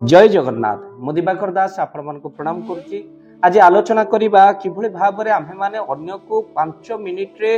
जय जगन्नाथ मु दिवाकर दास आपण मन को प्रणाम करुच्ची। आज आलोचना करिबा किभଳି भाबरे आम्हे माने अन्य को 5 मिनिट रे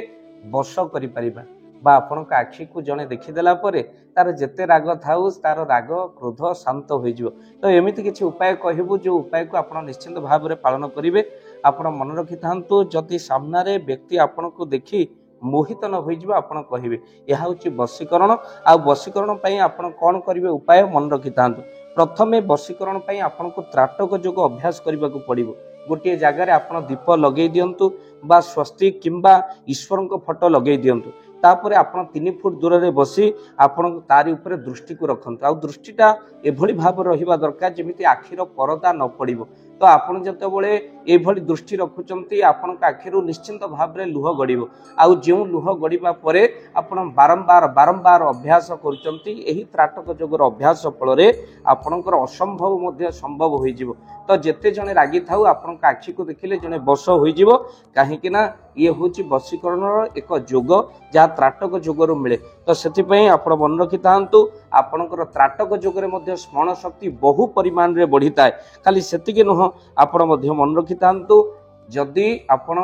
बस करि परिबा बा आपण का आखि को जने देखि देला परे तार जेते राग थाउ तार राग क्रोध शांत होई जिवो। तो एमिति किछि उपाय कहिबु जो उपाय को आपण निश्चित भाबरे पालन करिवे। आपण मन रखि थांतु जति सामना रे व्यक्ति आपण को देखि मोहित न होई जिवो आपण कहिबे एहा होछि वशीकरण। आ वशीकरण पई आपण कोन करिवे उपाय मन रखि थांतु। प्रथमे वशीकरण पई आपण को त्राटक जोग अभ्यास करने को पड़ो। गोटे जगार आप दीप लगे दिंतु बा स्वस्तिक किंबा ईश्वर फोटो लगे दिंतु। तापर आप 3 फुट दूर रे बसी आपण तारी ऊपर दृष्टि को रखंतु। आ दृष्टिटा एभली भाव रहिबा दरकार जेमिति आखिर परदा न पड़िबो। तो आपण जतबेले एभली दृष्टि रखुचंती आपण आखिरु निश्चिंत भाव रे लुह गड़िबो। आउ जेउ लुह गड़िबा परे आपण बारंबार बारंबार अभ्यास करूचंती। एही त्राटक जोगर अभ्यास फल रे आपणकर असंभव मध्य संभव होई जिवो। तो जेते जने रागी थाउ आपण आखि को देखिले जने बस होई जिवो। काहेकि ना ये होची वशीकरण एक जोग जहाँ त्राटक जोगर मिले। तो सेति पई आपण मन रखि थांतु आपणकर त्राटक जोगरे मध्य स्मरण शक्ति बहु परिमाण रे बढ़िताए। खाली सेतिके नुह आपण मध्य मन रखि थांतु जदि आपण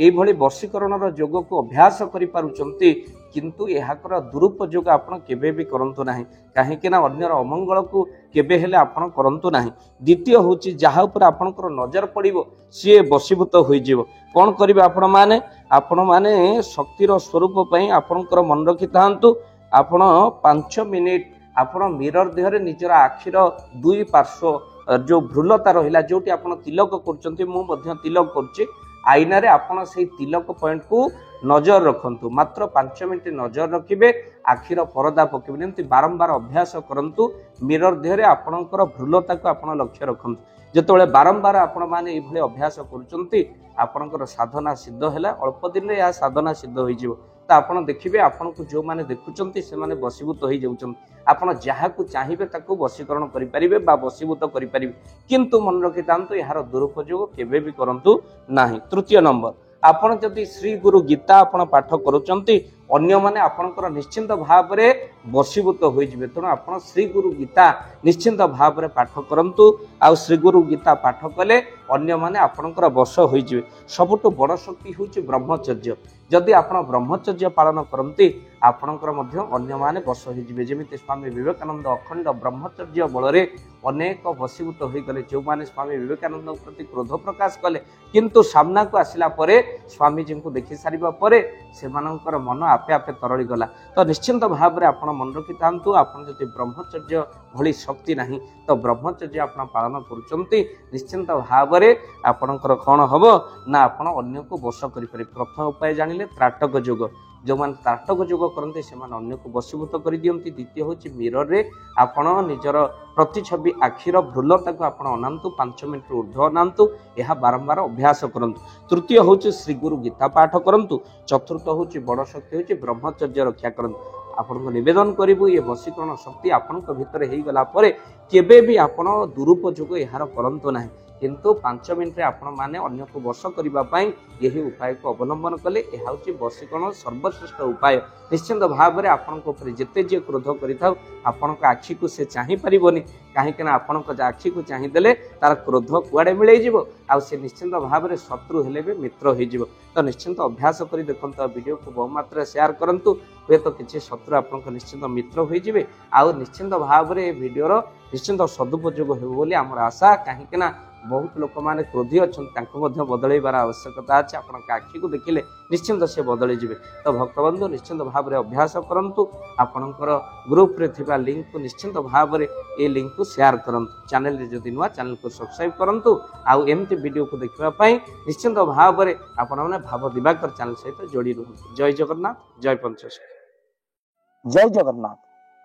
एभली वशीकरण जोग को अभ्यास करि पारुचंती किंतु एहाकर दुरुपयोग आपण केबे भी करंतु नाही। काहेकि ना अन्यर अमंगल को केबे हेले आपण करंतु नाही। द्वितीय होची जहा ऊपर आपणकर नजर पड़िबो सी वशीभूत होई जिवो। कोन करिवे आपण माने शक्तिर स्वरूप पई आपणकर मन रखि थांतु। आपण 5 मिनिट आपण मिरर देहरे निजर आखिर दुई पार्श्व जो भ्रुलता रहिला जोटी आपण तिलक करचंती मु मध्य तिलक करची आईना रे आपण से तिलक पॉइंट को नजर रखंतु। मात्र 5 मिनिट नजर रखिबे आखिर परदा पकेबे। बारंबार अभ्यास करंतु मिरर देहरे आपणकर भ्रुलता को आपण लक्ष्य रखंतु। जेतबेले बारंबार आपण माने एभले अभ्यास करूचंती आपणकर साधना सिद्ध हैला अल्प दिन रे या साधना सिद्ध होई जिवो। तो आपण देखिबे आपण को जो माने देखुचंती से माने वशीभूत होई जाउचंती। आपण जहा को चाहिबे ताको वशीकरण करि परिबे बा वशीभूत करि परिबे। किंतु मन रखि तांतु यार दुरुपयोग केबे भी करंतु नाही। तृतीय नंबर आपण जदि श्री गुरु गीता आपण पाठ करूचंती अन्य माने आपणकर निश्चिंत भाव रे वशीभूत होई जिवे। तेणु आपण श्री गुरु गीता निश्चिंत भाव रे पाठ करंतु। आ श्री गुरु गीता पाठ कले अन्य माने आपणकर वश होई जिवे। सबुठ बड़ शक्ति होची ब्रह्मचर्य। जदि आपण ब्रह्मचर्य पालन करंती आपणकर मध्य अन्य माने वश होई जिवे। जेमिति स्वामी विवेकानंद अखंड ब्रह्मचर्य बल रे अनेक वशीभूत होई गले। जो माने स्वामी विवेकानंद प्रति क्रोध प्रकाश कले किंतु सामना को आसिला परे स्वामी जी को देखि सारिबा परे सेमानकर मन आपे आपे तरली गला। तो निश्चिंत भाव रे आपण मन रखि थांतु आपण जति ब्रह्मचर्य भली शक्ति नाही तो ब्रह्मचर्य आपण पालन करूचंती निश्चिंत भाव रे आपणकर कोन हबो ना आपण अन्य को वश करि पारे। प्रथम उपाय जानिले त्राटक जोग। जो मान त्राटक जोग करते से अन्य को वशीभूत कर दियंती। द्वितीय होची मिरर रे आपण निजर प्रतिछवि आखिर भ्रुलता को आपण अनांतु 5 मिनिट ऊर्ध्व अनांतु। यह बारंबार अभ्यास करंतु। तृतीय होची श्री गुरु गीता पाठ करंतु। चतुर्थ होची बड़ शक्ति होची ब्रह्मचर्य रक्षा करंतु। आपण को निवेदन करिबु ये वशीकरण शक्ति आपण को भीतर हेई गला परे केबे भी आपण दुरुपयोग यार करंतु नाही। किंतु 5 मिनिट आपण माने अन्य को वश करिबा पई यही उपाय को अवलंबन कले एहा होची वशीकरण सर्वश्रेष्ठ उपाय। निश्चिंत भाव रे आपण को ऊपर जेते जे क्रोध करिथाउ आपण को आखि को से चाहि परिबोनी। काहे कि ना आपण को आखि को चाहि देले तार क्रोध कुआडे मिलै जिवो। आ से निश्चिंत भाव रे शत्रु हेले भी मित्र होई जिवो। तो निश्चिंत अभ्यास करी देखंत वीडियो को बहु मात्रा शेयर करंतु हे तो किछि शत्रु आपण को निश्चिंत मित्र होई जिवे। आ निश्चिंत भाव रे वीडियो रो निश्चिंत सदुपयोग हेबो बोली हमर आशा। काहे कि ना बहुत लोक माने क्रोधी अच्छा बदलैबार आवश्यकता अच्छे। आपण आखि को देखिले निश्चिंत से बदली जिवे। तो भक्तबंधु निश्चिंत भाव में अभ्यास करंतु। आपणकर ग्रुप रे थिबा लिंक को निश्चिंत भाव में ए लिंक को शेयर करंतु। चैनल रे जदि नुआ चैनल को सब्सक्राइब करंतु। आउ एमती वीडियो को देखिबा पई निश्चिंत भाव में आपण माने भाव दिवाकर चैनल सहित जोड़ी रहंतु। जय जगन्नाथ जय पंचेश्वर। जय जगन्नाथ।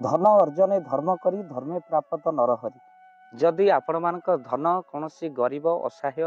धन अर्जने धर्म करी धर्मे प्राप्त नरहरि। जदि आपण मानक धन कौनसी गरीब असहाय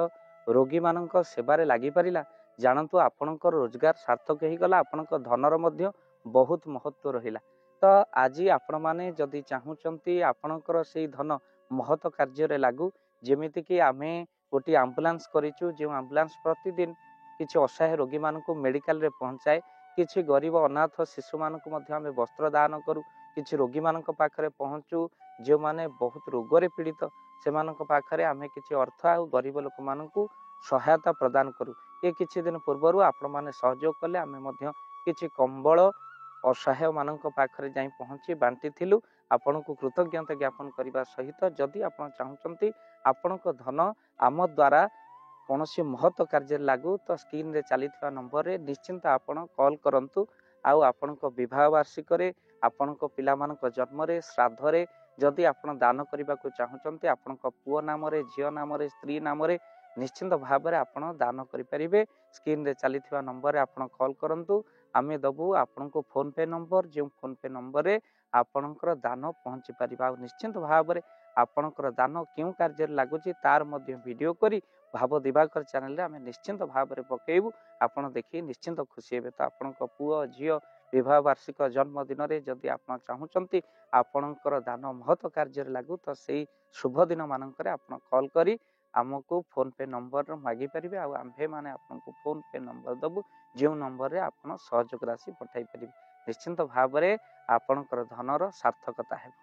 रोगी मानक सेवारे लागि परिला जानतु आपणकर रोजगार सार्थक ही गला। आपणक धनर मध्य बहुत महत्व रहिला। तो आज आपण माने जदि चाहुचंती आपणकर सेही धन महत कार्य रे लागू। जेमिति कि आमे गोटी एम्बुलेंस करिचु जे एम्बुलेंस प्रतिदिन किछि असहाय रोगी मानक मेडिकल रे पहुंचाए। किछि गरीब अनाथ शिशु मानक मध्य आमे वस्त्र दान करू। किछि रोगी मानक पाखरे पहुंचू ଯେଉଁମାନେ ବହୁତ ରୋଗରେ ପୀଡ଼ିତ ସେମାନଙ୍କ ପାଖରେ ଆମେ କିଛି ଅର୍ଥ ଆଉ ଗରିବ ଲୋକମାନଙ୍କୁ ସହାୟତା ପ୍ରଦାନ କରୁ। ଏ କିଛି ଦିନ ପୂର୍ବରୁ ଆପଣମାନେ ସହଯୋଗ କଲେ ଆମେ ମଧ୍ୟ କିଛି କମ୍ବଳ ଅସହାୟମାନଙ୍କ ପାଖରେ ଯାଇ ପହଞ୍ଚି ବାଣ୍ଟିଥିଲୁ। ଆପଣଙ୍କୁ କୃତଜ୍ଞତା ଜ୍ଞାପନ କରିବା ସହିତ ଯଦି ଆପଣ ଚାହୁଁଛନ୍ତି ଆପଣଙ୍କ ଧନ ଆମ ଦ୍ୱାରା କୌଣସି ମହତ କାର୍ଯ୍ୟରେ ଲାଗୁ ତ ସ୍କ୍ରିନ୍ରେ ଚାଲିଥିବା ନମ୍ବରରେ ନିଶ୍ଚିନ୍ତ ଆପଣ କଲ୍ କରନ୍ତୁ। ଆଉ ଆପଣଙ୍କ ବିବାହ ବାର୍ଷିକରେ, ଆପଣଙ୍କ ପିଲାମାନଙ୍କ ଜନ୍ମରେ, ଶ୍ରାଦ୍ଧରେ ଯଦି ଆପଣ ଦାନ କରିବାକୁ ଚାହୁଁଛନ୍ତି, ଆପଣଙ୍କ ପୁଅ ନାମରେ, ଝିଅ ନାମରେ, ସ୍ତ୍ରୀ ନାମରେ ନିଶ୍ଚିନ୍ତ ଭାବରେ ଆପଣ ଦାନ କରିପାରିବେ। ସ୍କ୍ରିନ୍ରେ ଚାଲିଥିବା ନମ୍ବରରେ ଆପଣ କଲ୍ କରନ୍ତୁ। ଆମେ ଦେବୁ ଆପଣଙ୍କୁ ଫୋନ୍ପେ ନମ୍ବର, ଯେଉଁ ଫୋନ୍ପେ ନମ୍ବରରେ ଆପଣଙ୍କର ଦାନ ପହଞ୍ଚି ପାରିବ। ଆଉ ନିଶ୍ଚିନ୍ତ ଭାବରେ ଆପଣଙ୍କର ଦାନ କେଉଁ କାର୍ଯ୍ୟରେ ଲାଗୁଛି ତାର ମଧ୍ୟ ଭିଡ଼ିଓ କରି ଭାବ ଦିବାକର ଚ୍ୟାନେଲରେ ଆମେ ନିଶ୍ଚିନ୍ତ ଭାବରେ ପକାଇବୁ। ଆପଣ ଦେଖି ନିଶ୍ଚିନ୍ତ ଖୁସି ହେବେ। ତ ଆପଣଙ୍କ ପୁଅ ଝିଅ ବିବାହ ବାର୍ଷିକ ଜନ୍ମଦିନରେ ଯଦି ଆପଣ ଚାହୁଁଛନ୍ତି ଆପଣଙ୍କର ଦାନ ମହତ କାର୍ଯ୍ୟରେ ଲାଗୁ ତ ସେଇ ଶୁଭ ଦିନ ମାନଙ୍କରେ ଆପଣ କଲ୍ କରି ଆମକୁ ଫୋନ୍ପେ ନମ୍ବର ମାଗିପାରିବେ। ଆଉ ଆମ୍ଭେମାନେ ଆପଣଙ୍କୁ ଫୋନ୍ପେ ନମ୍ବର ଦେବୁ, ଯେଉଁ ନମ୍ବରରେ ଆପଣ ସହଯୋଗ ରାଶି ପଠାଇ ପାରିବେ। ନିଶ୍ଚିନ୍ତ ଭାବରେ ଆପଣଙ୍କର ଧନର ସାର୍ଥକତା ହେବ।